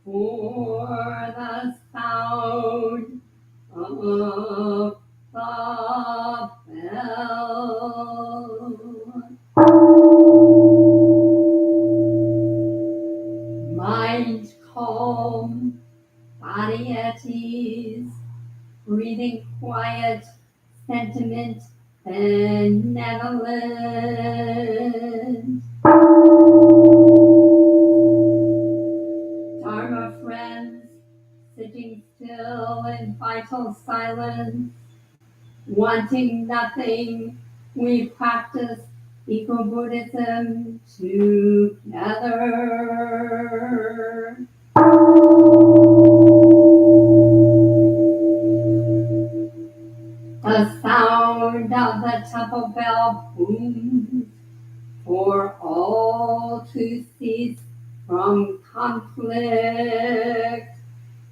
for the sound of the bell. Mind calm, body at ease, breathing quiet, sentiment benevolent. Dharma friends, sitting still in vital silence, wanting nothing, we practice Eco-Buddhism together. The sound of the temple bell booms for all to cease from conflict.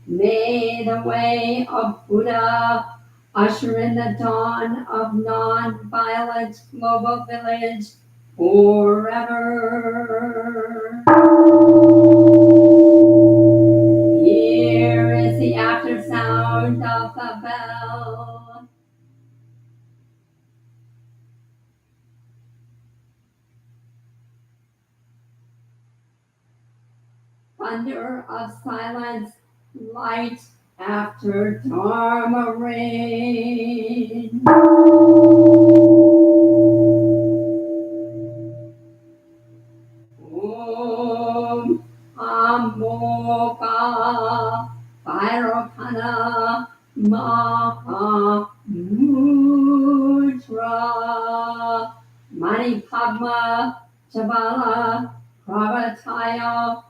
May the way of Buddha usher in the dawn of non-violent global village forever. Here is the after sound of the bell. Thunder of silence, light after Dharma rain. Om Amoka Vairocana Maha Mudra Mani Padma Jabala Pravataya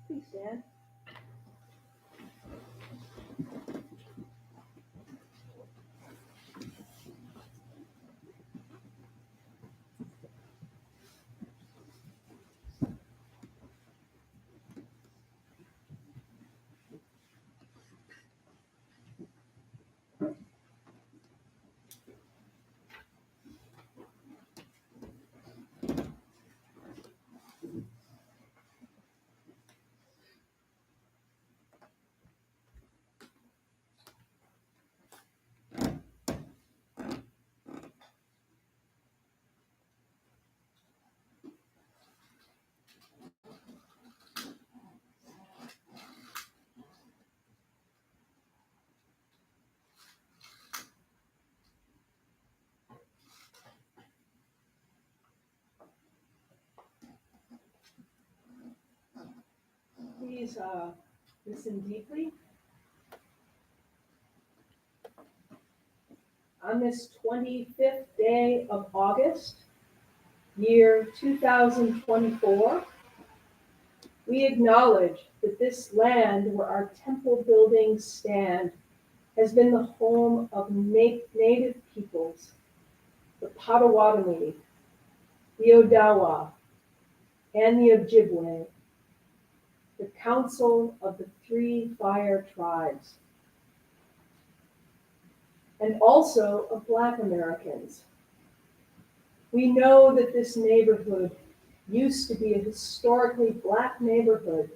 Please stand. Please listen deeply. On this 25th day of August, year 2024, we acknowledge that this land where our temple buildings stand has been the home of native peoples, the Potawatomi, the Odawa, and the Ojibwe, the Council of the Three Fire Tribes, and also of Black Americans. We know that this neighborhood used to be a historically Black neighborhood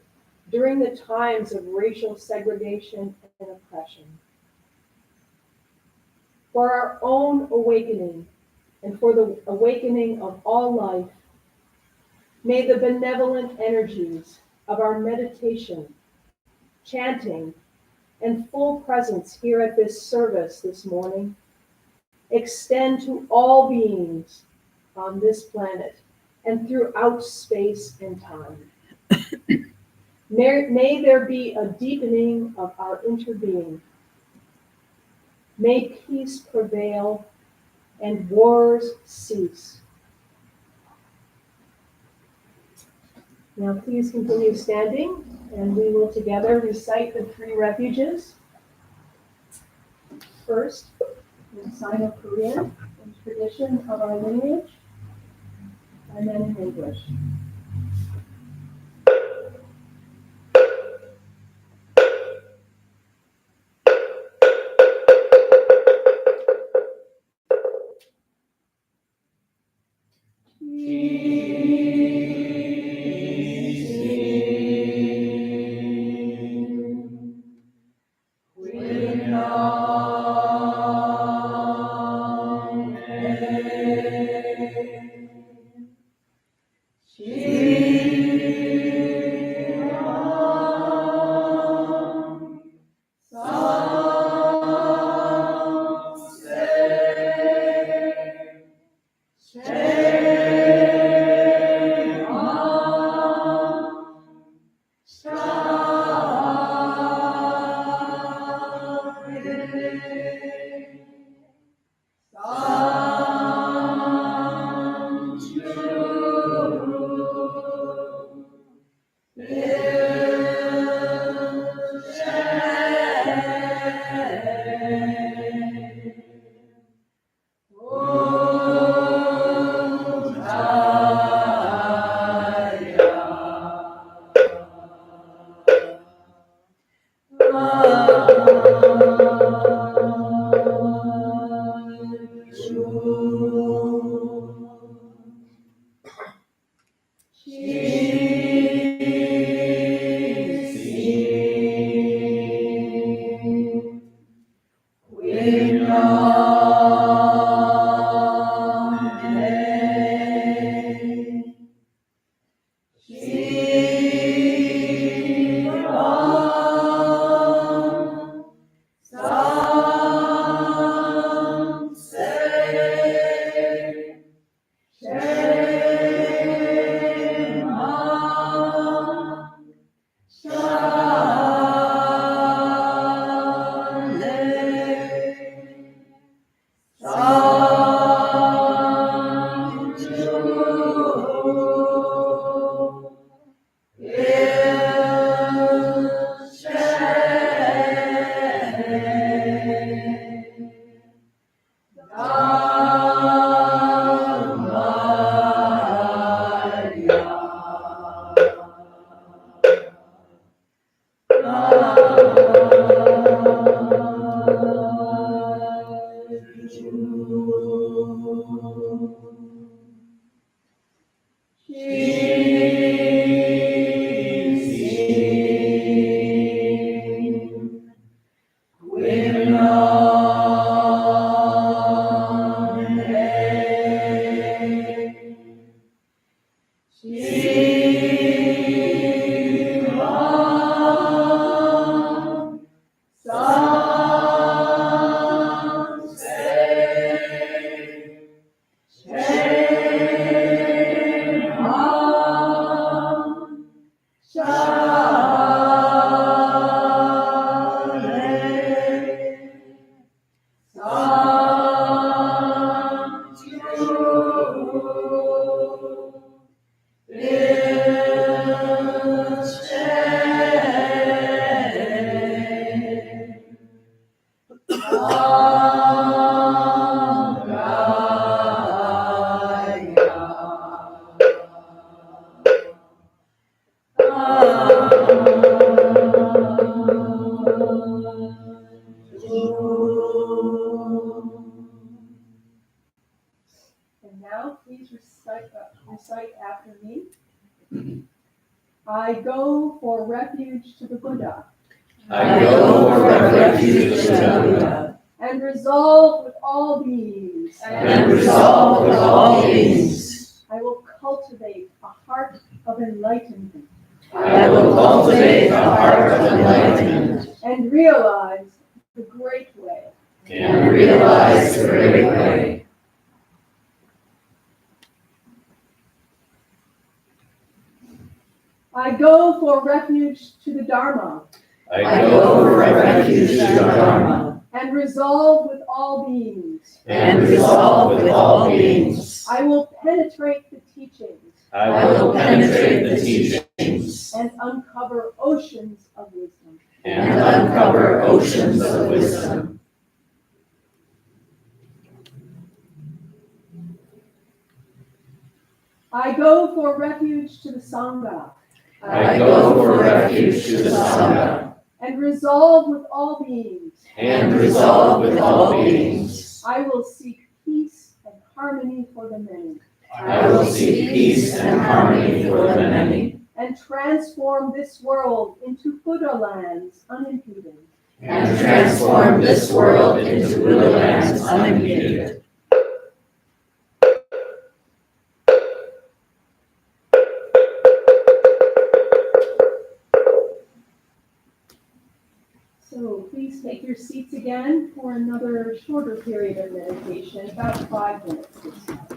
during the times of racial segregation and oppression. For our own awakening and for the awakening of all life, may the benevolent energies of our meditation, chanting, and full presence here at this service this morning extend to all beings on this planet and throughout space and time. May there be a deepening of our interbeing. May peace prevail and wars cease. Now please continue standing, and we will together recite the three refuges. First, in Sino-Korean, in tradition of our lineage, and then in English. And now please recite after me. I go for refuge to the Buddha. I go for refuge to the Buddha. And resolve with all beings. And resolve with all beings. I will cultivate a heart of enlightenment. I will cultivate a heart of enlightenment. And realize the great way. And realize the great way. I go for refuge to the Dharma. I go for refuge to the Dharma. And resolve with all beings. And resolve with all beings. I will penetrate the teachings I will penetrate the teachings and uncover oceans of wisdom. and uncover oceans of wisdom. I go for refuge to the Sangha I go for refuge to the Sangha and resolve with all beings. and resolve with all beings. I will seek peace and harmony for the many I will seek peace and harmony for the many and transform this world into Buddha lands unimpeded. and transform this world into Buddha lands unimpeded. So please take your seats again for another shorter period of meditation, about 5 minutes this time.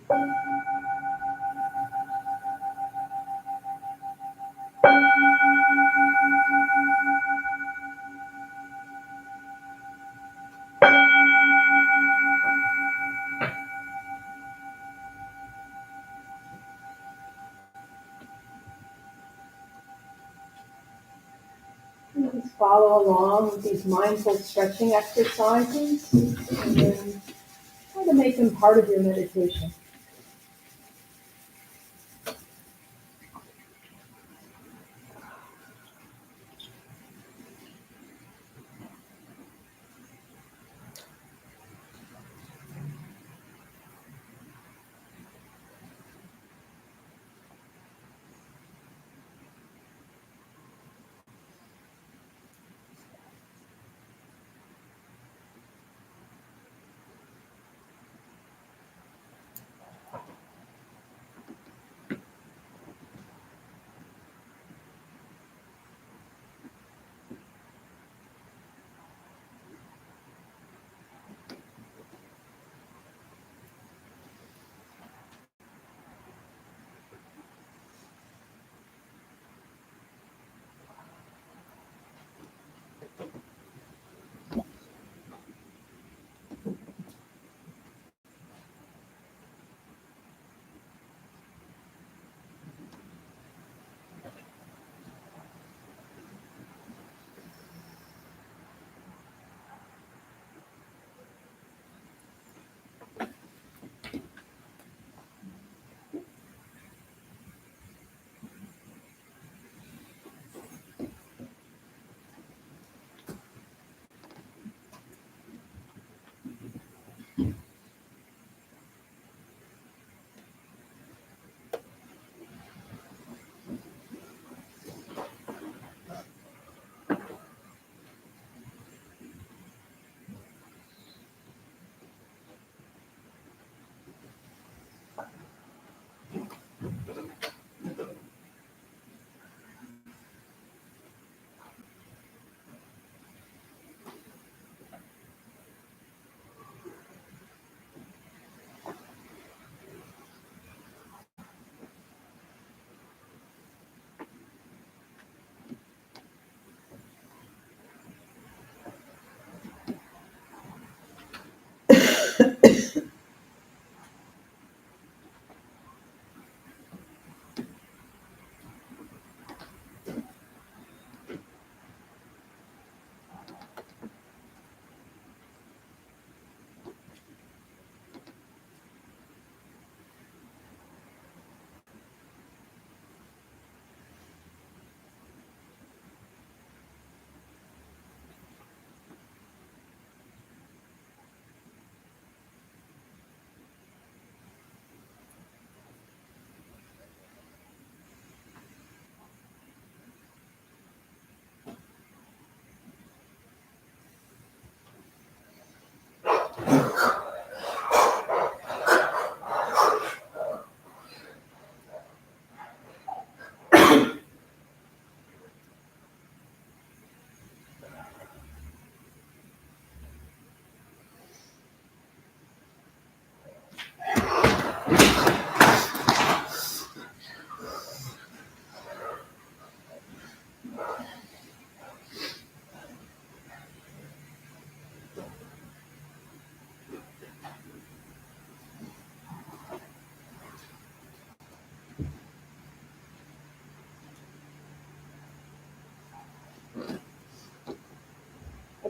Please follow along with these mindful stretching exercises and then try to make them part of your meditation.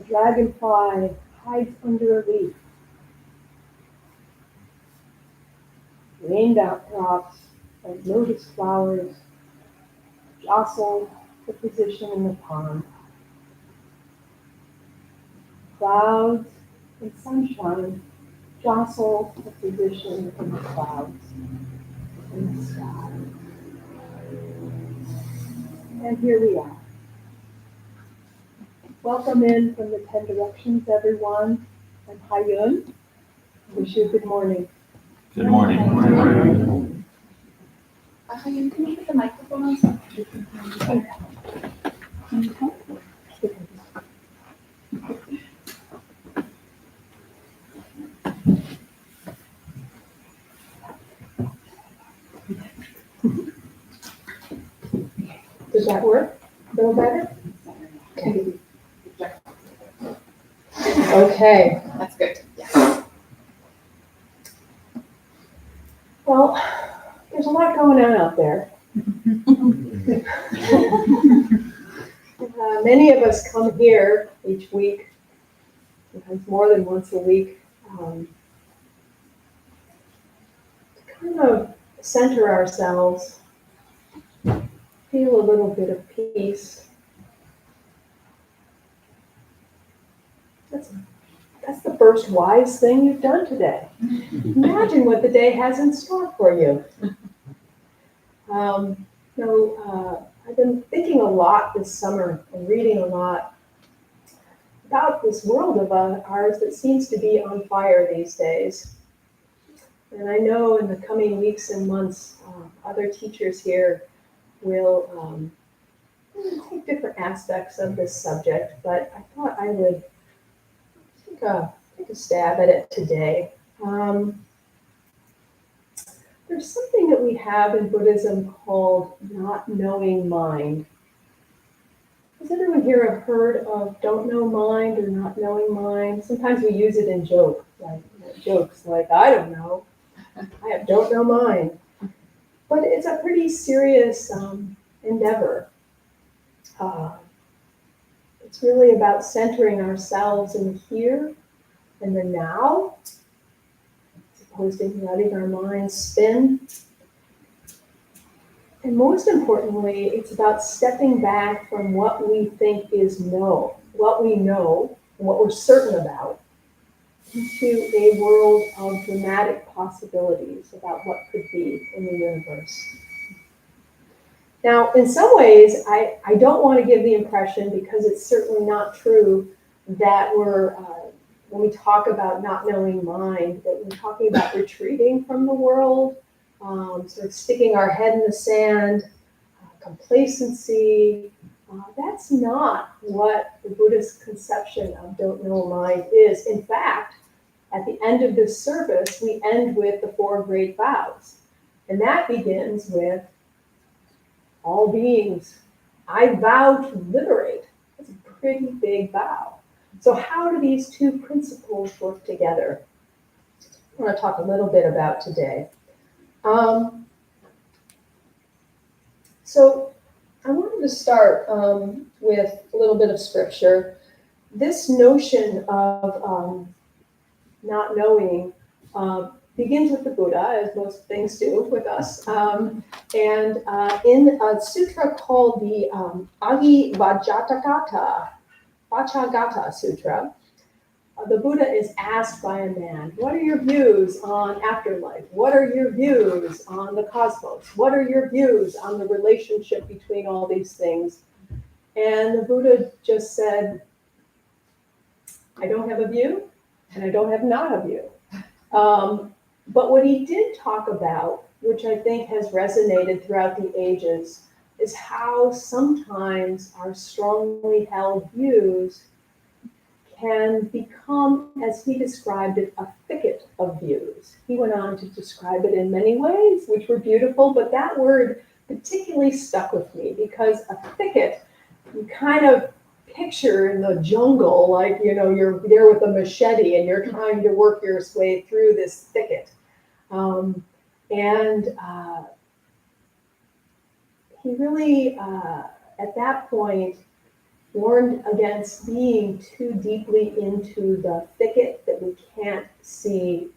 A dragonfly hides under a leaf. Raindrops and lotus flowers jostle the position in the pond. Clouds and sunshine jostle the position in the clouds in the sky. And here we are. Welcome in from the 10 directions, everyone. I'm Hayun. Wish you good morning. Good morning. Hayun, can you put the microphone on? So you can Can you talk? Does that work? A little better? Okay. Okay. That's good. Yeah. Well, there's a lot going on out there. Many of us come here each week, sometimes more than once a week, to kind of center ourselves, feel a little bit of peace. That's the first wise thing you've done today. Imagine what the day has in store for you. I've been thinking a lot this summer and reading a lot about this world of ours that seems to be on fire these days. And I know in the coming weeks and months, other teachers here will take different aspects of this subject, but I thought I would take a stab at it today. There's something that we have in Buddhism called not knowing mind. Has everyone here have heard of don't know mind or not knowing mind? Sometimes we use it in jokes like I don't know. I don't know mind. But it's a pretty serious endeavor. It's really about centering ourselves in the here and the now, as opposed to letting our minds spin. And most importantly, it's about stepping back from what we think is what we know, and what we're certain about, into a world of dramatic possibilities about what could be in the universe. Now, in some ways, I don't want to give the impression, because it's certainly not true, that when we talk about not knowing mind, that we're talking about retreating from the world, sort of sticking our head in the sand, complacency. That's not what the Buddhist conception of don't know mind is. In fact, at the end of this service, we end with the 4 great vows. And that begins with all beings, I vow to liberate. That's a pretty big vow. So how do these two principles work together? I want to talk a little bit about today. So I wanted to start with a little bit of scripture. This notion of not knowing begins with the Buddha, as most things do with us. And in a sutra called the Agi Vajjhagata Sutra, the Buddha is asked by a man, what are your views on afterlife? What are your views on the cosmos? What are your views on the relationship between all these things? And the Buddha just said, I don't have a view, and I don't have not a view. But what he did talk about, which I think has resonated throughout the ages, is how sometimes our strongly held views can become, as he described it, a thicket of views. He went on to describe it in many ways, which were beautiful, but that word particularly stuck with me, because a thicket, you kind of picture in the jungle, like, you're there with a machete and you're trying to work your way through this thicket. He really, at that point, warned against being too deeply into the thicket that we can't see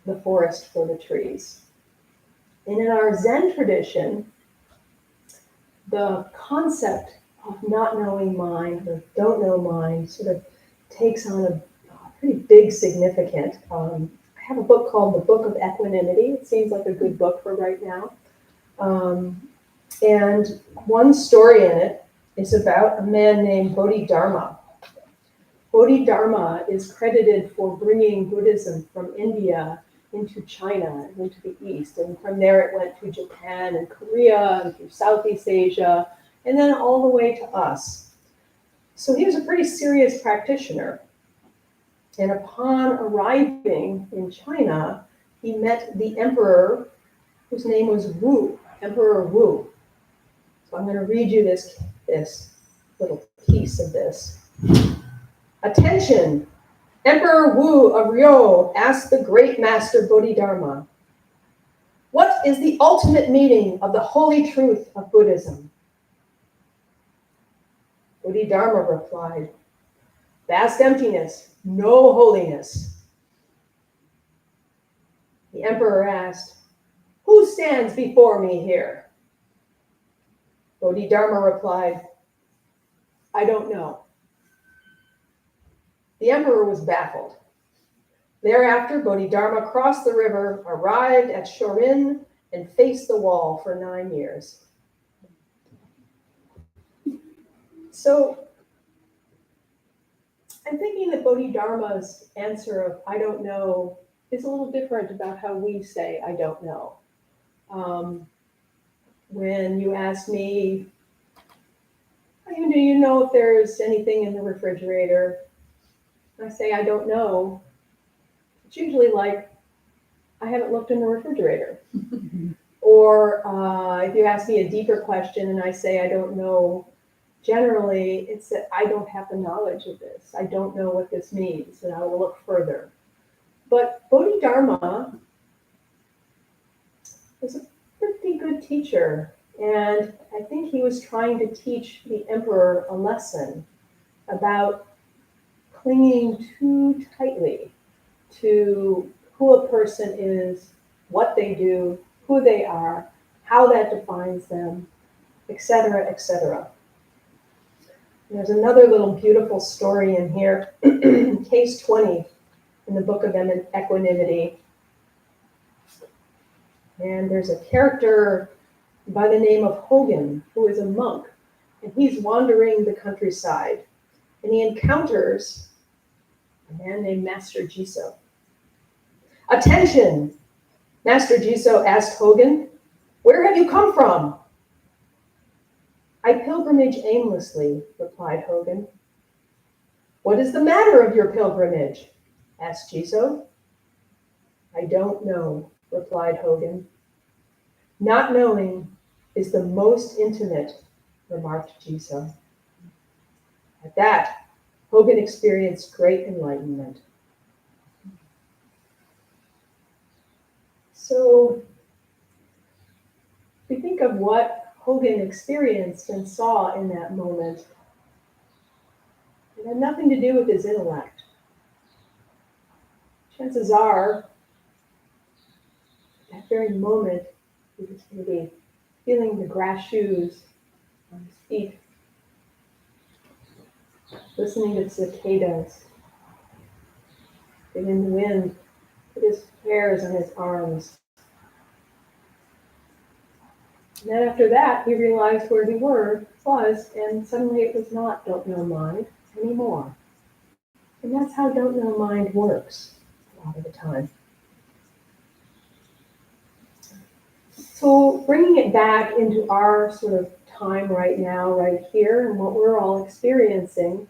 the forest for the trees. And in our Zen tradition, the concept of not knowing mind or don't know mind sort of takes on a pretty big significance. I have a book called The Book of Equanimity. It seems like a good book for right now. And one story in it is about a man named Bodhidharma. Bodhidharma is credited for bringing Buddhism from India into China and into the East. And from there it went to Japan and Korea and through Southeast Asia, and then all the way to us. So he was a pretty serious practitioner. And upon arriving in China, he met the emperor, whose name was Wu, Emperor Wu. I'm going to read you this little piece of this. Attention! Emperor Wu of Ryo asked the great master Bodhidharma, what is the ultimate meaning of the holy truth of Buddhism? Bodhidharma replied, vast emptiness, no holiness. The emperor asked, who stands before me here? Bodhidharma replied, I don't know. The emperor was baffled. Thereafter, Bodhidharma crossed the river, arrived at Shorin, and faced the wall for 9 years. So I'm thinking that Bodhidharma's answer of I don't know is a little different about how we say I don't know. When you ask me, do you know if there's anything in the refrigerator? I say I don't know. It's usually like, I haven't looked in the refrigerator. Or if you ask me a deeper question and I say I don't know, generally it's that I don't have the knowledge of this. I don't know what this means, and I will look further. But Bodhidharma was a pretty good teacher, and I think he was trying to teach the emperor a lesson about clinging too tightly to who a person is, what they do, who they are, how that defines them, etc., etc. There's another little beautiful story in here, case 20 in the Book of Equanimity. And there's a character by the name of Hogan, who is a monk, and he's wandering the countryside, and he encounters a man named Master Jiso. Attention! Master Jiso asked Hogan, where have you come from? I pilgrimage aimlessly, replied Hogan. What is the matter of your pilgrimage? Asked Jiso. I don't know, replied Hogan. Not knowing is the most intimate, remarked Jiso. At that, Hogan experienced great enlightenment. So, we think of what Hogan experienced and saw in that moment. It had nothing to do with his intellect. Chances are, at that very moment, he was maybe feeling the grass shoes on his feet, listening to cicadas, feeling the wind put his hairs on his arms. And then after that, he realized where he was, and suddenly it was not don't know mind anymore. And that's how don't know mind works a lot of the time. So bringing it back into our sort of time right now, right here, and what we're all experiencing,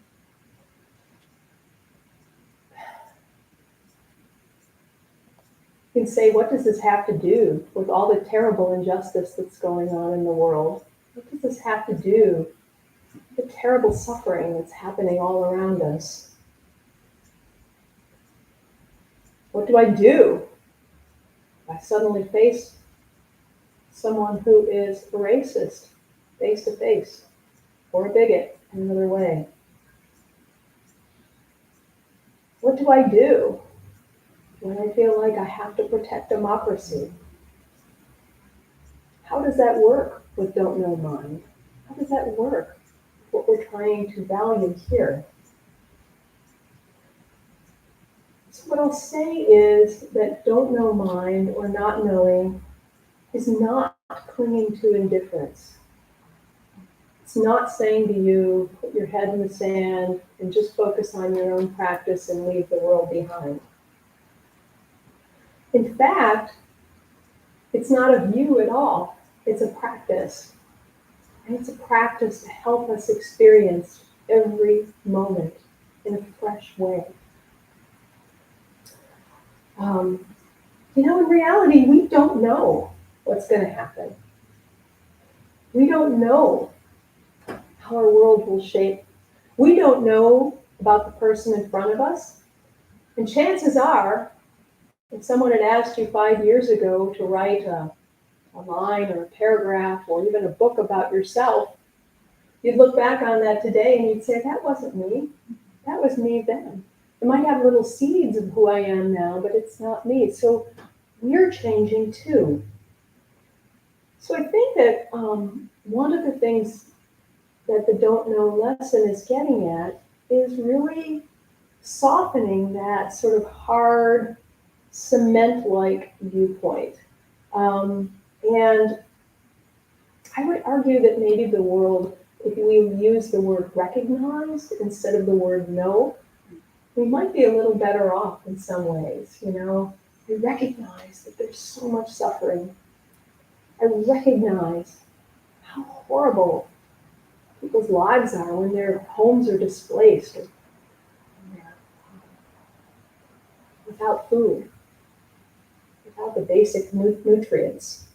you can say, what does this have to do with all the terrible injustice that's going on in the world? What does this have to do with the terrible suffering that's happening all around us? What do I do if I suddenly face someone who is a racist face to face, or a bigot in another way? What do I do when I feel like I have to protect democracy? How does that work with don't know mind? How does that work with what we're trying to value here? So what I'll say is that don't know mind or not knowing is not clinging to indifference. It's not saying to you, put your head in the sand and just focus on your own practice and leave the world behind. In fact, it's not a view at all. It's a practice. And it's a practice to help us experience every moment in a fresh way. In reality, we don't know what's going to happen. We don't know how our world will shape. We don't know about the person in front of us. And chances are, if someone had asked you 5 years ago to write a line or a paragraph or even a book about yourself, you'd look back on that today and you'd say, that wasn't me. That was me then. It might have little seeds of who I am now, but it's not me. So we're changing too. So I think that one of the things that the don't know lesson is getting at is really softening that sort of hard, cement-like viewpoint. And I would argue that maybe the world, if we use the word recognized instead of the word know, we might be a little better off in some ways, you know. I recognize that there's so much suffering. I recognize how horrible people's lives are when their homes are displaced or when they're without food, without the basic nutrients.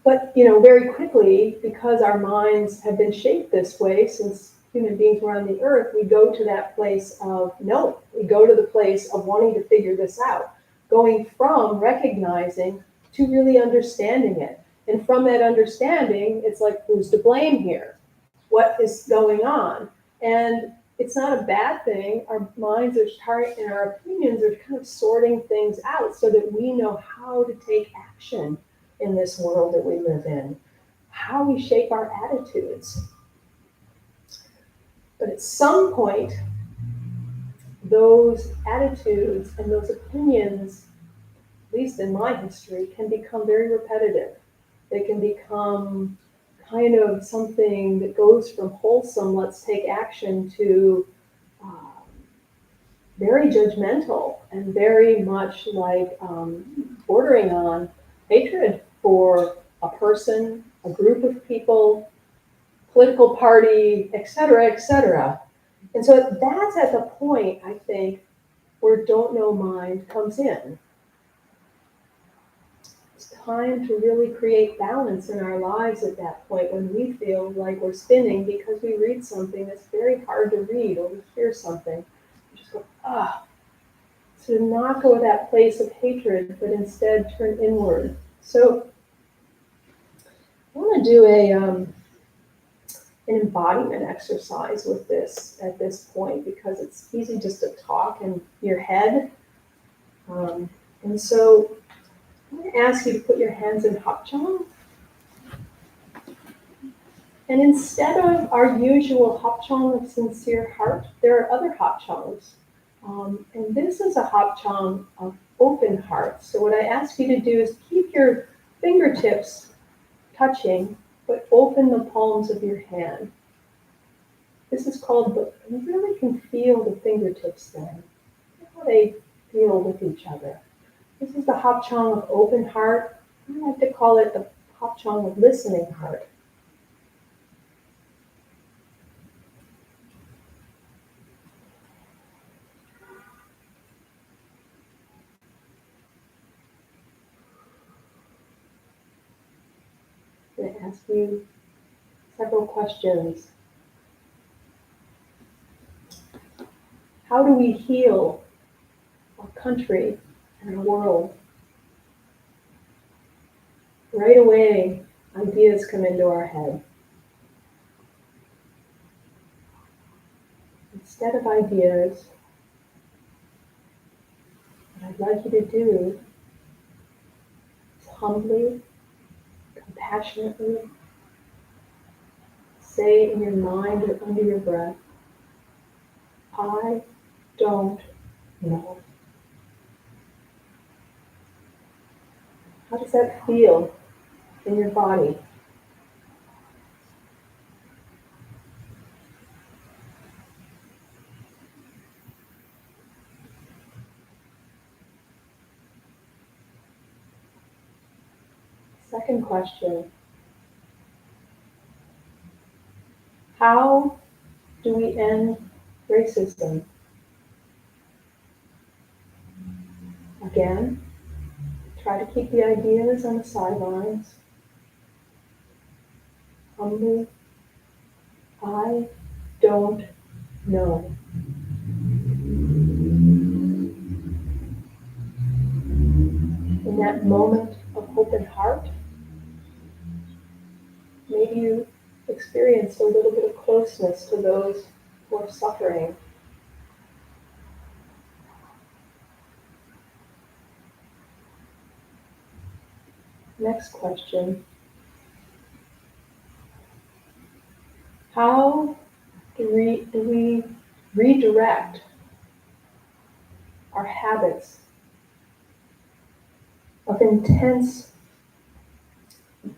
But, you know, very quickly, because our minds have been shaped this way since human beings were on the earth, we go to that place of knowing. We go to the place of wanting to figure this out, going from recognizing to really understanding it. And from that understanding, it's like, who's to blame here? What is going on? And it's not a bad thing. Our minds are and our opinions are kind of sorting things out so that we know how to take action in this world that we live in, how we shape our attitudes. But at some point, those attitudes and those opinions, at least in my history, can become very repetitive. They can become kind of something that goes from wholesome, let's take action, to very judgmental and very much like bordering on hatred for a person, a group of people, political party, et cetera, et cetera. And so that's at the point, I think, where don't know mind comes in. It's time to really create balance in our lives at that point when we feel like we're spinning because we read something that's very hard to read, or we hear something. We just go, ah. So to not go to that place of hatred, but instead turn inward. So I want to do an embodiment exercise with this at this point, because it's easy just to talk in your head. And so I'm going to ask you to put your hands in Hapchang. And instead of our usual Hapchang of sincere heart, there are other Hapchangs. And this is a Hapchang of open heart. So what I ask you to do is keep your fingertips touching, but open the palms of your hand. This is called, you really can feel the fingertips then, how they feel with each other. This is the Hapchang of open heart. I like to call it the Hapchang of listening heart. I'm going to ask you several questions. How do we heal our country and our world? Right away, ideas come into our head. Instead of ideas, what I'd like you to do is humbly, compassionately say in your mind or under your breath, I don't know. How does that feel in your body? Second question, how do we end racism? Again, try to keep the ideas on the sidelines. humbly, I don't know. In that moment of open heart, maybe you experience a little bit of closeness to those who are suffering. Next question. How do we redirect our habits of intense,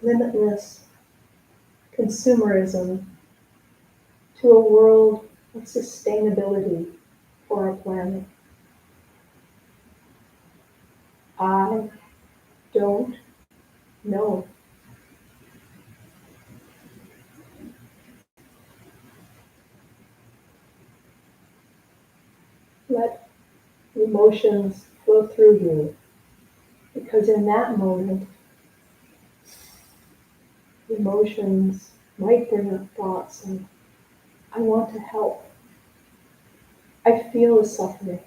limitless consumerism to a world of sustainability for our planet? I don't know. Let emotions flow through you, because in that moment, emotions might bring up thoughts and I want to help. I feel the suffering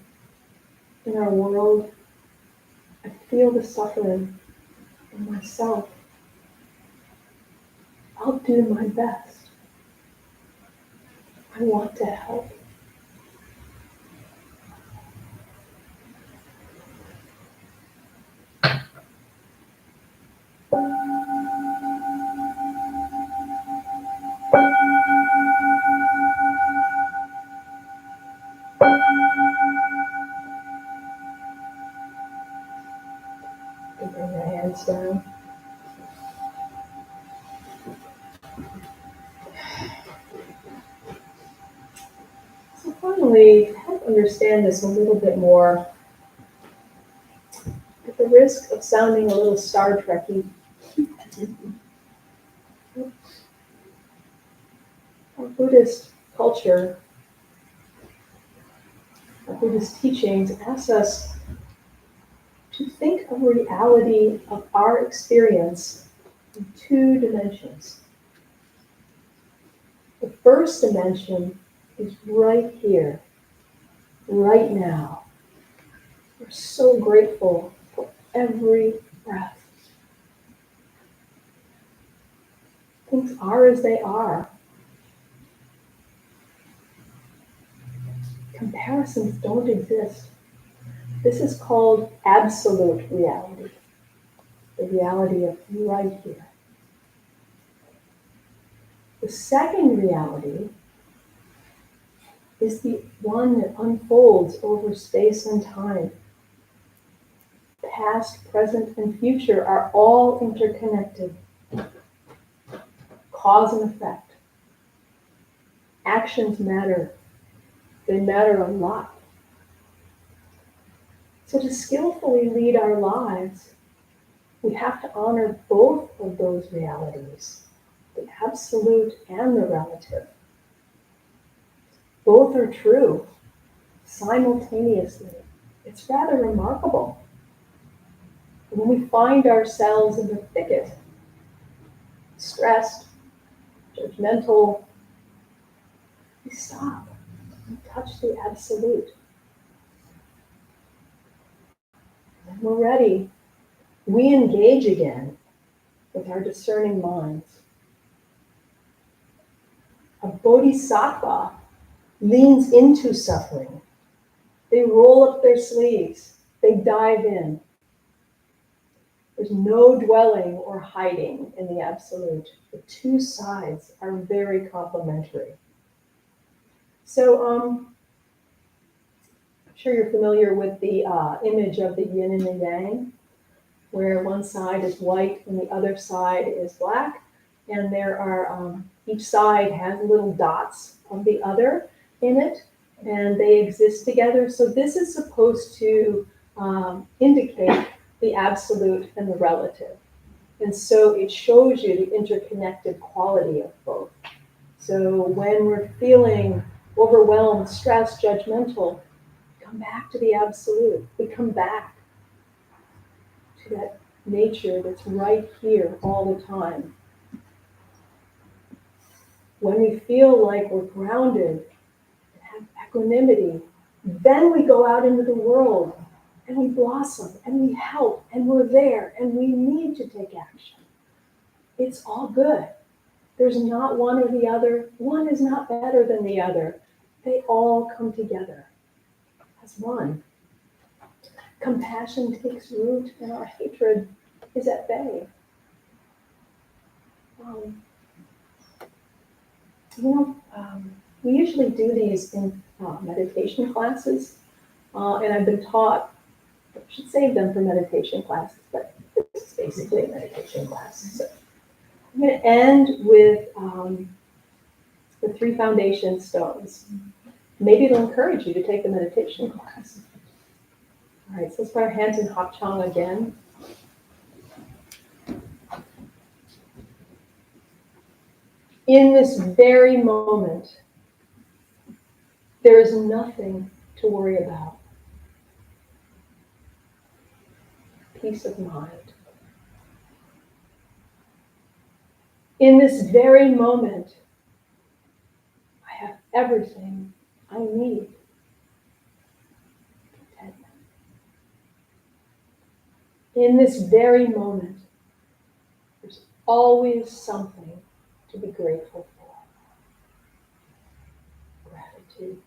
in our world. I feel the suffering in myself. I'll do my best. I want to help. You bring your hands down. So finally, to help understand this a little bit more, at the risk of sounding a little Star Trekky, our Buddhist culture, our Buddhist teachings ask us to think of reality of our experience in two dimensions. The first dimension is right here, right now. We're so grateful for every breath. Things are as they are. Comparisons don't exist. This is called absolute reality, the reality of right here. The second reality is the one that unfolds over space and time. Past, present, and future are all interconnected. Cause and effect. Actions matter. They matter a lot. So to skillfully lead our lives, we have to honor both of those realities, the absolute and the relative. Both are true simultaneously. It's rather remarkable. When we find ourselves in the thicket, stressed, judgmental, we stop and touch the absolute. When we're ready, we engage again with our discerning minds. A bodhisattva leans into suffering. They roll up their sleeves. They dive in. There's no dwelling or hiding in the absolute. The two sides are very complementary. So I'm sure you're familiar with the image of the yin and the yang, where one side is white and the other side is black. And there are, each side has little dots of the other in it, and they exist together. So this is supposed to indicate the absolute and the relative. And so it shows you the interconnected quality of both. So when we're feeling overwhelmed, stressed, judgmental, come back to the absolute. We come back to that nature that's right here all the time. when we feel like we're grounded and have equanimity, then we go out into the world and we blossom and we help and we're there and we need to take action. It's all good. There's not one or the other. One is not better than the other. They all come together as one. Compassion takes root and our hatred is at bay. We usually do these in meditation classes, and I've been taught, I should save them for meditation classes, but this is basically a meditation class. So I'm going to end with the 3 foundation stones. Maybe it'll encourage you to take the meditation class. All right, so let's put our hands in Hapchang again. In this very moment, there is nothing to worry about. Peace of mind. In this very moment, I have everything I need. Contentment. In this very moment, there's always something to be grateful for. Gratitude.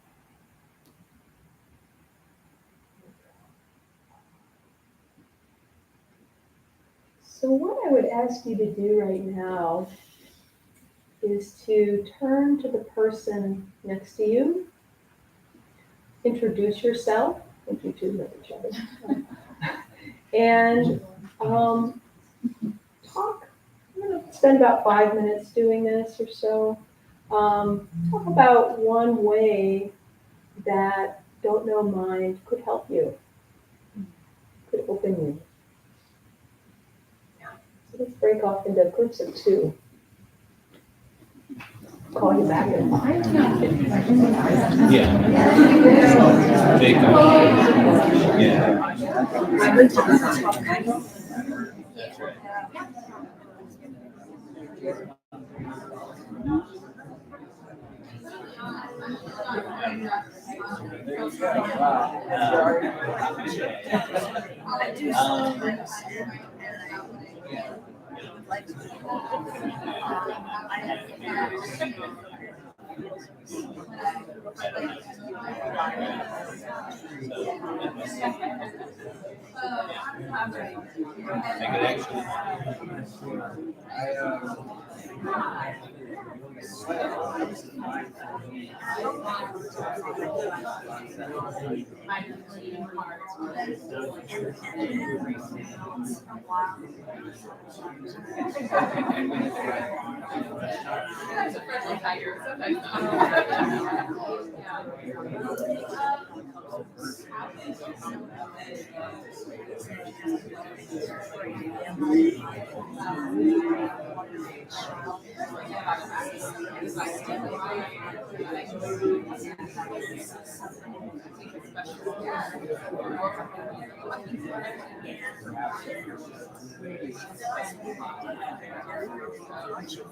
So what I would ask you to do right now is to turn to the person next to you, introduce yourself, I think you two know each other, and talk. I'm going to spend about 5 minutes doing this or so. Talk about one way that Don't Know Mind could help you, could open you. So let's break off into groups of 2. Call you back in 5. Yeah. Big. Yeah. That's right. I could actually.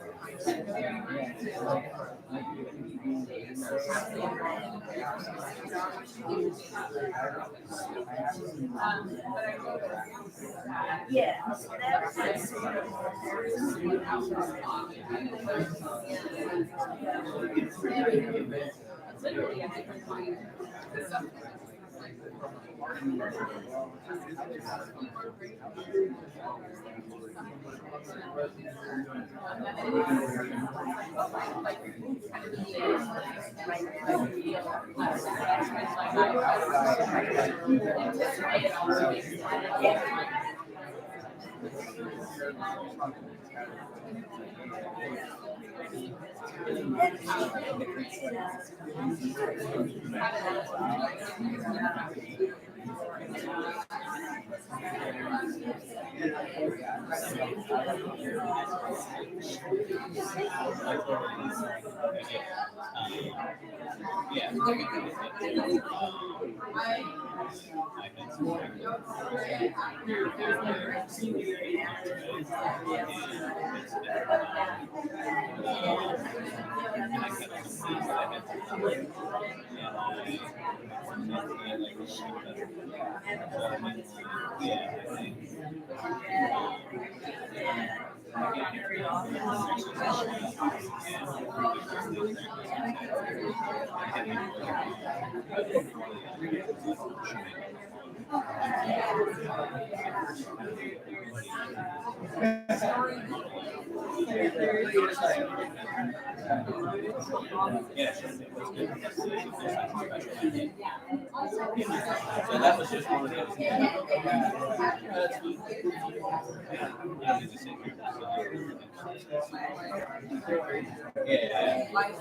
So that was just one of those. Yeah.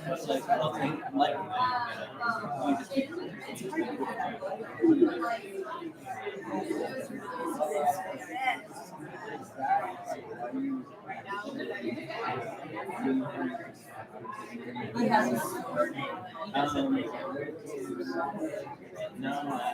It's like, I'll take light. No,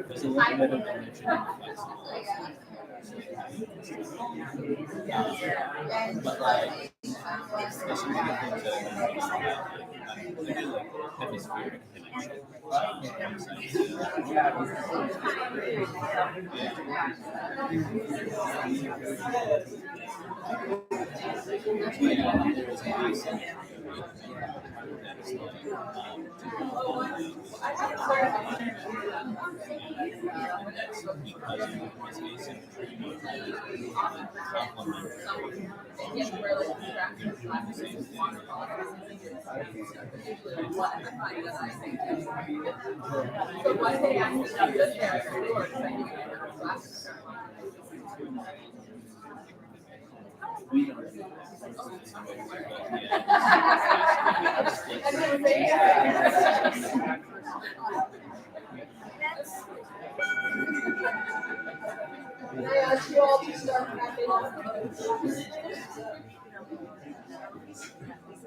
there's a little bit of dimension. But like, there's some other things that I do like hemispheric connection. Can I ask you all to start wrapping up?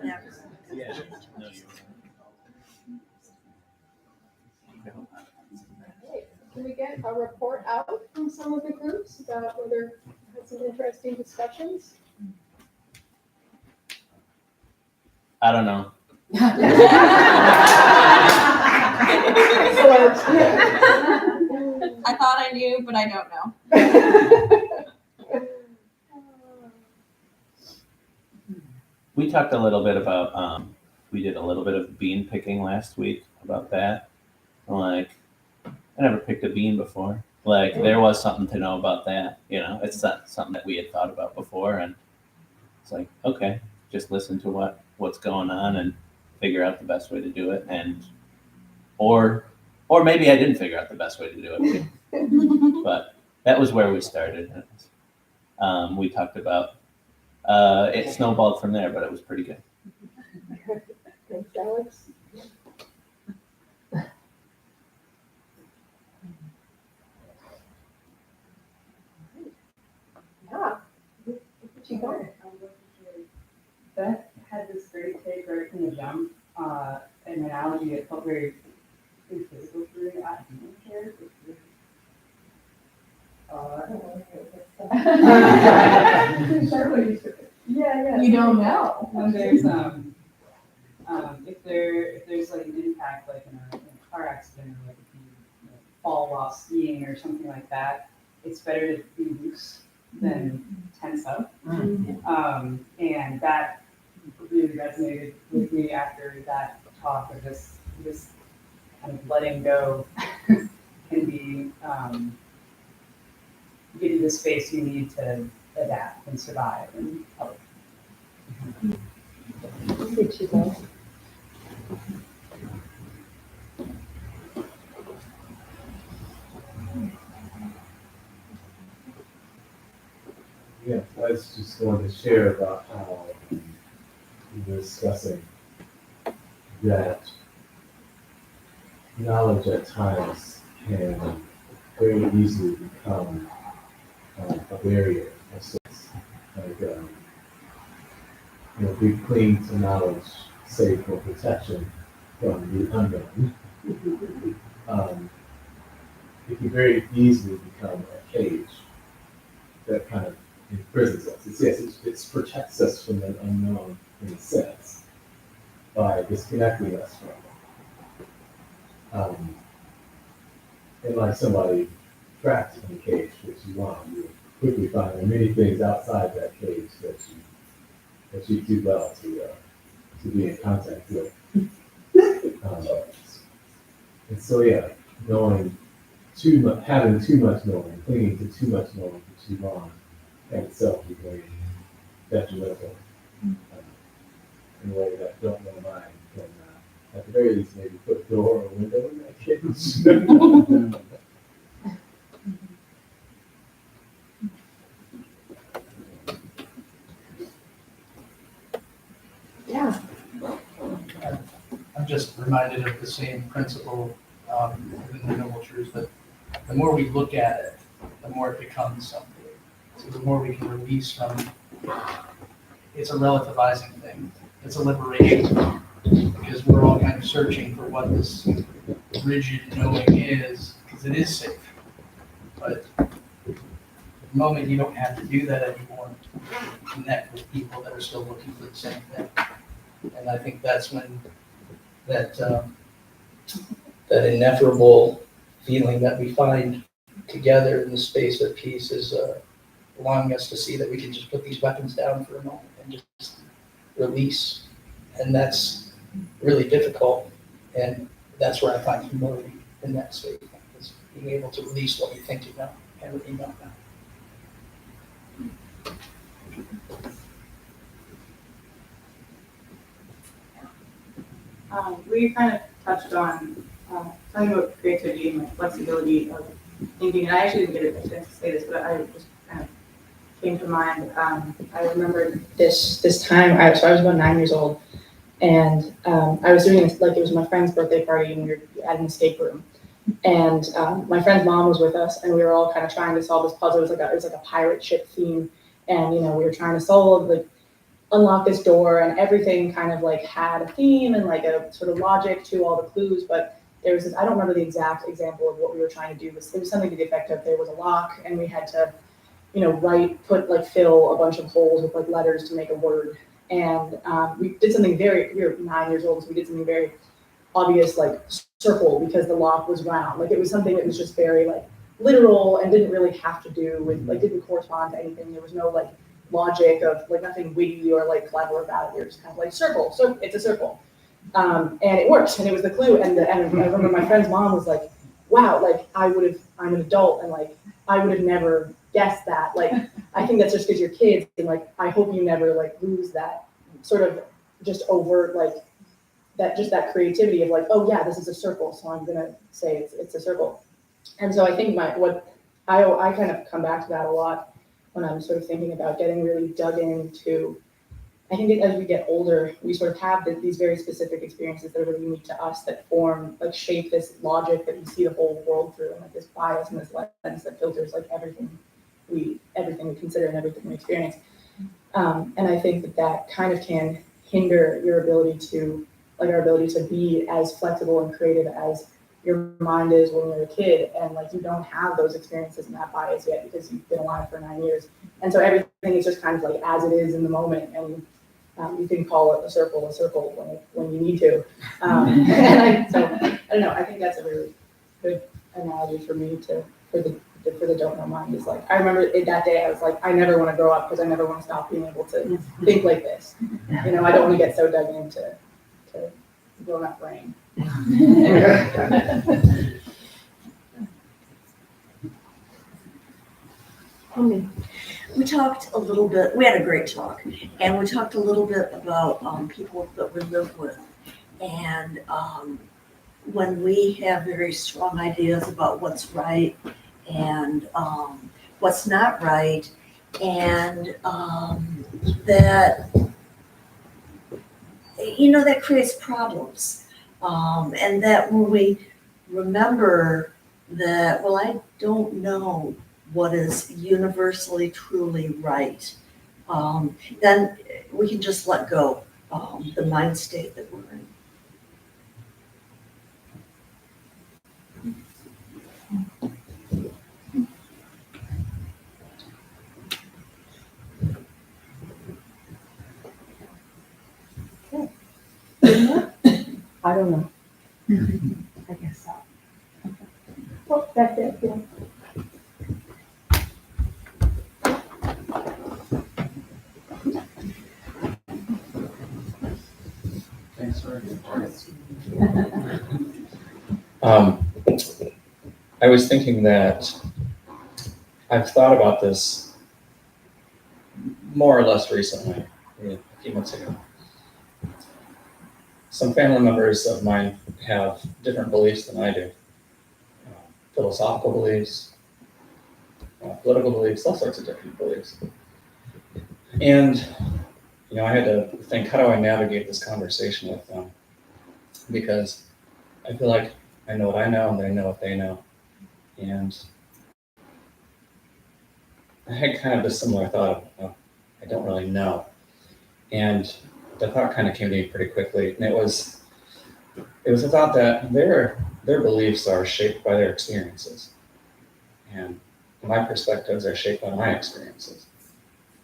Yeah. No, you're Did we get a report out from some of the groups about whether had some interesting discussions? I don't know. Excellent. I thought I knew, but I don't know. We talked a little bit about, we did a little bit of bean picking last week about that. Like, I never picked a bean before. Like, there was something to know about that, you know? It's not something that we had thought about before, and it's like, okay, just listen to what's going on and figure out the best way to do it, and or maybe I didn't figure out the best way to do it, but that was where we started. We talked about it snowballed from there, but it was pretty good. Thanks, Alex. Yeah. What you got? Beth had this great take right from the jump, an analogy that felt very physical for me. I don't care. Yeah. You don't know. When there's if there's like an impact, like in a car accident, or like if you fall while skiing or something like that, it's better to be loose than tense up. And that really resonated with me after that talk of this kind of letting go can be give you the space you need to adapt and survive and help. Did you go? Yeah, I was just going to share about how we were discussing that knowledge at times can very easily become a barrier of sorts. Like, we cling to knowledge, say, for protection from the unknown. It can very easily become a cage that kind of imprisons us. It protects us from the unknown in a sense by disconnecting us from it. And like somebody trapped in a cage, which you want, you quickly find there are many things outside that cage that you do well to be in contact with. And so knowing too much, having too much knowing, clinging to too much knowing for too long, can itself be very detrimental in a way that don't know mind can, at the very least, maybe put a door or a window in that cage. Yeah. I'm just reminded of the same principle within the Noble Truths, that the more we look at it, the more it becomes something. So the more we can release from, it's a relativizing thing. It's a liberation, because we're all kind of searching for what this rigid knowing is, because it is safe. But the moment you don't have to do that anymore, you connect with people that are still looking for the same thing. And I think that's when that ineffable feeling that we find together in the space of peace is allowing us to see that we can just put these weapons down for a moment and just release. And that's really difficult. And that's where I find humility in that state, is being able to release what you think you know and what you don't know. We kind of touched on talking about creativity and like flexibility of thinking, and I actually didn't get a chance to say this, but I just kind of came to mind. I remember this time, I was about 9 years old, and I was doing this, like it was my friend's birthday party, and we were at an escape room. And my friend's mom was with us, and we were all kind of trying to solve this puzzle. It was like a pirate ship theme, and we were trying to unlock this door, and everything kind of like had a theme and like a sort of logic to all the clues, but there was this, I don't remember the exact example of what we were trying to do. It was something to the effect of there was a lock and we had to, fill a bunch of holes with like letters to make a word. And we did something we were 9 years old, so we did something very obvious, like circle, because the lock was round. Like it was something that was just very like literal and didn't really have to do with, like, didn't correspond to anything. There was no like logic of like nothing witty or like clever about it. You're just kind of like circle, so it's a circle. And it worked, and it was the clue. And I remember my friend's mom was like, wow, like I'm an adult, and like I would have never guessed that. Like, I think that's just because you're kids, and like I hope you never like lose that sort of just overt like that creativity of like, oh yeah, this is a circle, so I'm gonna say it's a circle. And so I think I kind of come back to that a lot when I'm sort of thinking about getting really dug into. I think that as we get older, we sort of have these very specific experiences that are really unique to us, that shape this logic that we see the whole world through, and like this bias and this lens that filters like everything we consider and everything we experience. And I think that kind of can hinder your ability to, like, our ability to be as flexible and creative as your mind is when you're a kid, and like you don't have those experiences and that bias yet because you've been alive for 9 years. And so everything is just kind of like as it is in the moment, and you can call it a circle when you need to. So I don't know. I think that's a really good analogy for me for the don't know mind. Is like I remember that day I was like, I never want to grow up because I never want to stop being able to think like this. I don't want to get so dug into grown up brain. We talked a little bit, we had a great talk, and we talked a little bit about people that we live with. And when we have very strong ideas about what's right and what's not right, and that, that creates problems. And that when we remember that, well, I don't know what is universally truly right, then we can just let go the mind state that we're in. I don't know. I guess so. Well, that's it. Yeah. Thanks for I was thinking that I've thought about this more or less recently, a few months ago. Some family members of mine have different beliefs than I do. Philosophical beliefs, political beliefs, all sorts of different beliefs. And, I had to think, how do I navigate this conversation with them? Because I feel like I know what I know and they know what they know. And I had kind of a similar thought of, I don't really know. And the thought kind of came to me pretty quickly. And it was a thought that their beliefs are shaped by their experiences. And my perspectives are shaped by my experiences.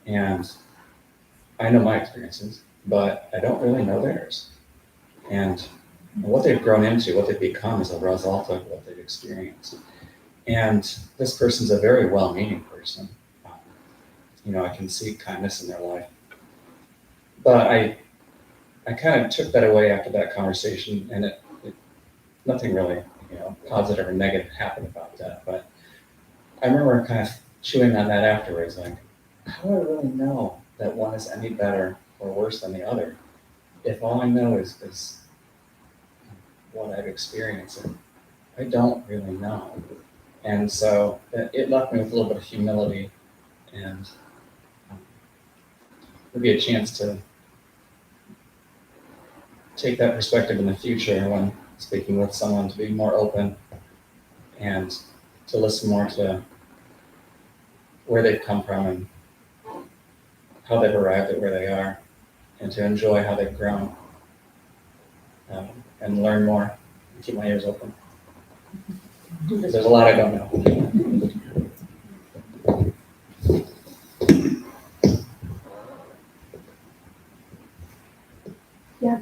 And I know my experiences, but I don't really know theirs. And what they've grown into, what they've become is a result of what they've experienced. And this person's a very well-meaning person. I can see kindness in their life. But I kind of took that away after that conversation, and nothing really, positive or negative happened about that. But I remember kind of chewing on that afterwards, like, how do I really know that one is any better or worse than the other if all I know is what I've experienced? And I don't really know. And so it left me with a little bit of humility, and maybe a chance to take that perspective in the future when speaking with someone, to be more open and to listen more to where they've come from and how they've arrived at where they are, and to enjoy how they've grown and learn more keep my ears open. Because there's a lot I don't know. Yeah.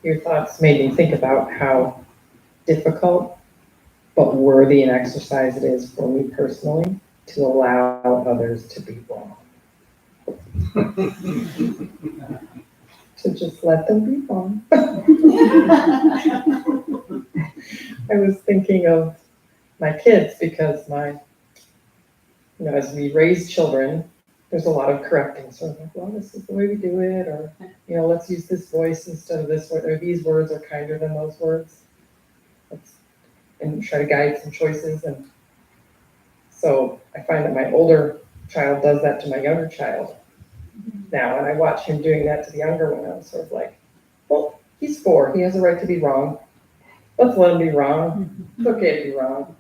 Your thoughts made me think about how difficult but worthy an exercise it is for me personally to allow others to be wrong. To just let them be wrong. I was thinking of my kids because as we raise children, there's a lot of correcting. So I'm like, well, this is the way we do it, or, let's use this voice instead of this word, or these words are kinder than those words. And try to guide some choices. And so I find that my older child does that to my younger child now, and I watch him doing that to the younger one. I'm sort of like, well, he's 4, he has a right to be wrong. Let's let him be wrong. It's okay to be wrong.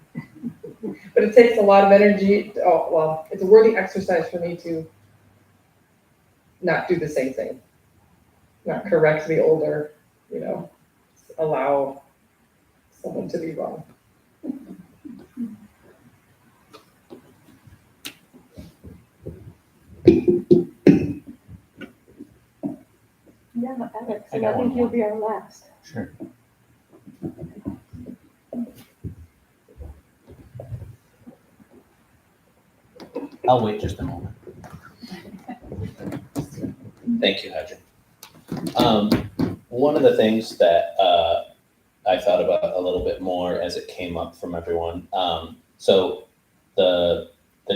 But it takes a lot of energy. It's a worthy exercise for me to not do the same thing, not correct the older, allow someone to be wrong. Yeah, Alex, and I think you'll be our last. Sure. I'll wait just a moment. Thank you, Hudson. One of the things that I thought about a little bit more as it came up from everyone. So the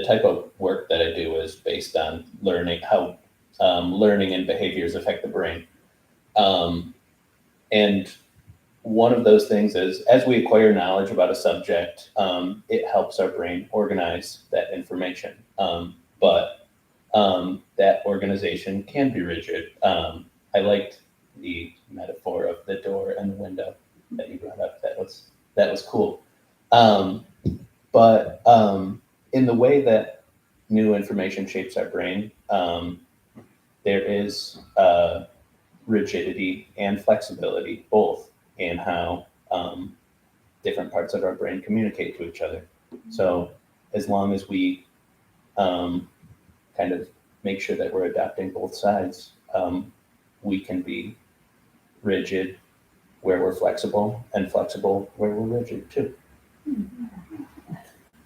type of work that I do is based on learning how learning and behaviors affect the brain. And one of those things is, as we acquire knowledge about a subject, it helps our brain organize that information. But that organization can be rigid. I liked the metaphor of the door and the window that you brought up. That was cool. But in the way that new information shapes our brain, there is rigidity and flexibility, both in how different parts of our brain communicate to each other. So as long as we kind of make sure that we're adapting both sides, we can be rigid where we're flexible, and flexible where we're rigid too.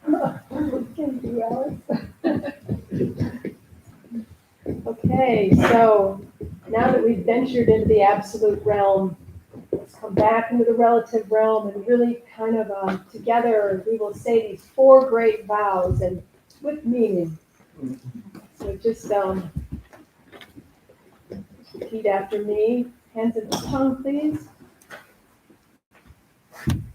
Thank you, Alex. Okay, so now that we've ventured into the absolute realm, let's come back into the relative realm and really kind of together we will say these 4 great vows and with meaning. So just repeat after me. Hands at the tongue, please.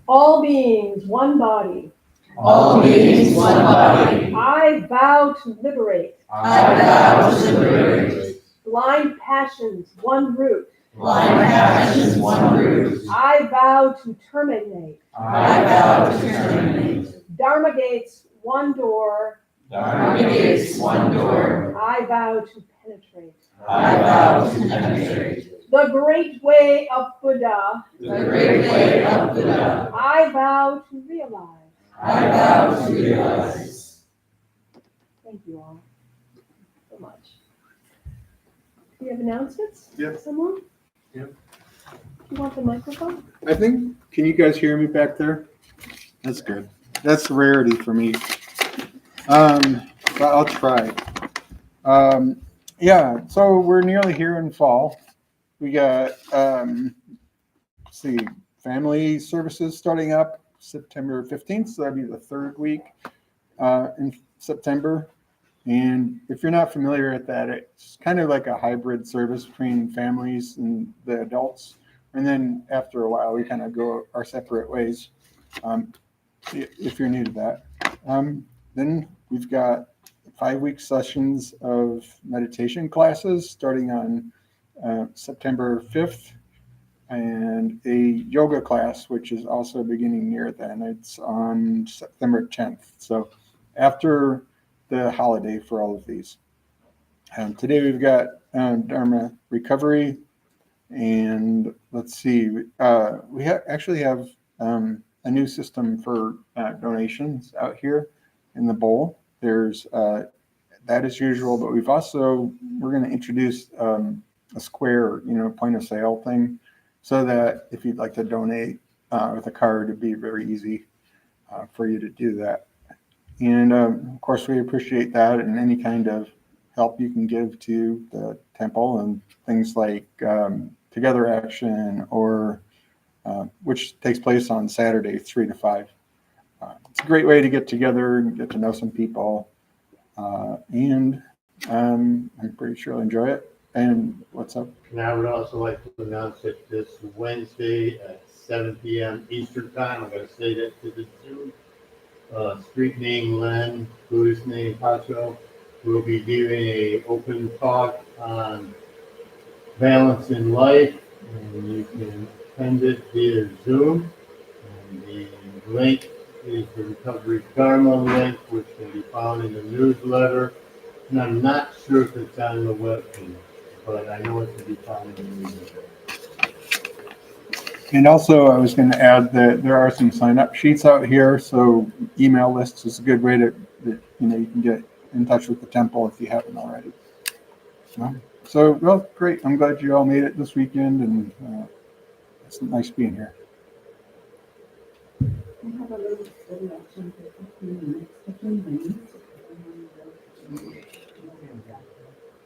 All beings, one body. All beings, one body. I vow to liberate. I vow to liberate. Blind passions, one root. Blind passions, one root. I vow to terminate. I vow to terminate. Dharma gates, one door. Dharma gates, one door. I vow to penetrate. I vow to penetrate. The great way of Buddha. The great way of Buddha. I vow to realize. I vow to realize. Thank you all so much. Do you have announcements? Yep. Someone? Yep. You want the microphone? I think, can you guys hear me back there? That's good. That's a rarity for me. But I'll try. Yeah, so we're nearly here in fall. We got, family services starting up September 15th, so that'd be the 3rd week in September. And if you're not familiar with that, it's kind of like a hybrid service between families and the adults. And then after a while, we kind of go our separate ways, if you're new to that. Then we've got 5-week sessions of meditation classes starting on September 5th, and a yoga class, which is also beginning near then. It's on September 10th. So after the holiday for all of these. Today we've got Dharma Recovery, and let's see, we actually have a new system for donations out here in the bowl. There's that as usual, but we're going to introduce a square, point of sale thing, so that if you'd like to donate with a card, it'd be very easy for you to do that. And of course, we appreciate that and any kind of help you can give to the temple, and things like Together Action, or which takes place on Saturday, 3 to 5. It's a great way to get together and get to know some people, and I'm pretty sure you'll enjoy it. And what's up? And I would also like to announce that this Wednesday at 7 p.m. Eastern Time, I'm going to say that to the Zoom, street name Len, Buddhist name Pacho, will be giving a open talk on balance in life, and you can attend it via Zoom. And the link is the Recovery Dharma link, which can be found in the newsletter. And I'm not sure if it's on the webpage, but I know it can be found in the newsletter. And also, I was going to add that there are some sign-up sheets out here, so email lists is a good way to, you can get in touch with the temple if you haven't already. So, well, great. I'm glad you all made it this weekend, and it's nice being here. I have a little study action for 15 minutes.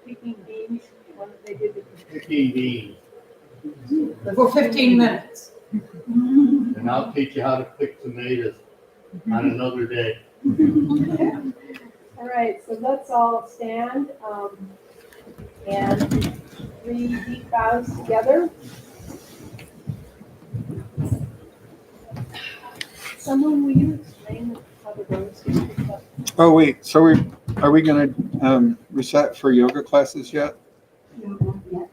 Picking beans, what they did with 15 beans. For 15 minutes. And I'll teach you how to pick tomatoes on another day. All right, so let's all stand and 3 deep bows together. Someone, will you explain how the roads get picked up? Oh, wait. So are we going to reset for yoga classes yet? No, not yet.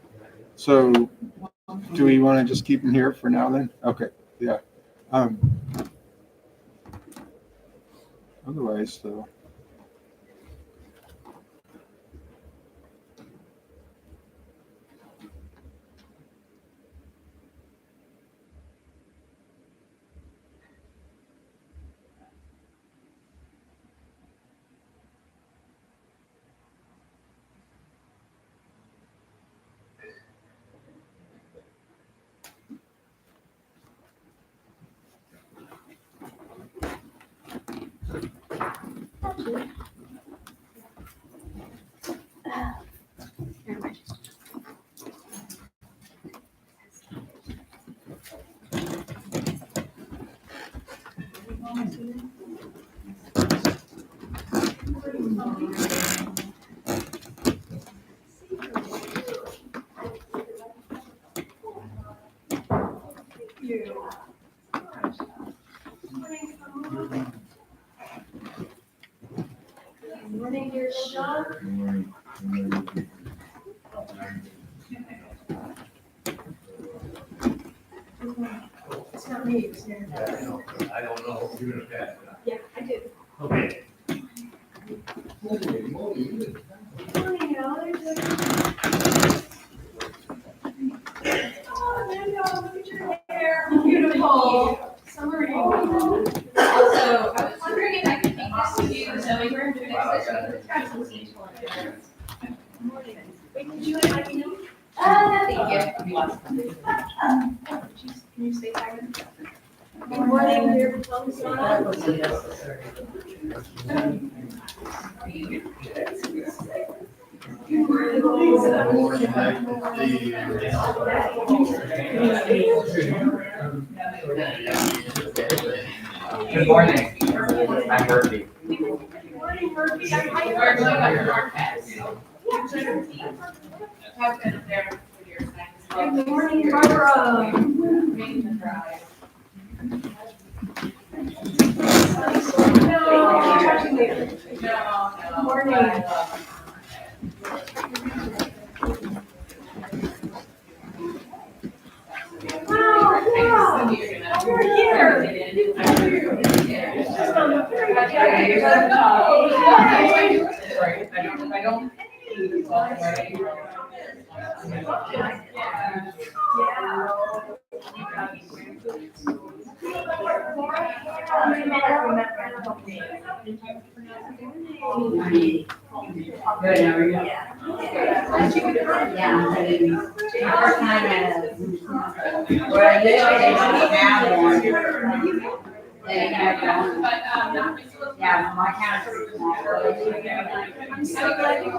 So do we want to just keep them here for now then? Okay. Yeah. Otherwise, though. Good morning, dear John. It's not me, it's Mary. I don't know if you're going to pass it on. Yeah, I did. Okay. Good morning, Alex. Oh, Linda, look at your hair. Beautiful. Summer evening. So I was wondering if I could take this to you, so we were doing this. Wait, did you let me know? Thank you. Can you say hi? Good morning, dear Paulson. Good morning. I'm Murphy. Good morning, Murphy. I'm We're going on your podcast. Have been there for your signs. Good morning, Barbara. Good morning. Wow, you're here. Just on the very I don't Good, how are you? Yeah. Our time is, where I live, they don't have one. They have one. Yeah, my house is small. I'm so glad you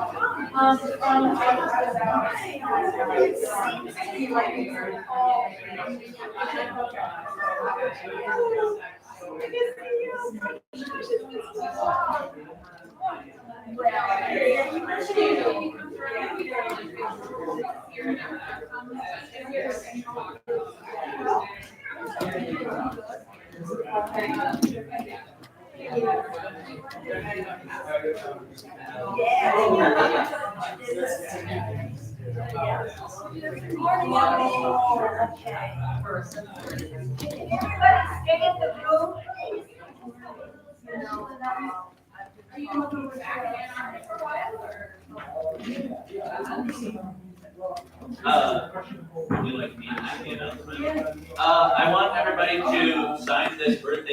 Would you like me to make the announcement? I want everybody to sign this birthday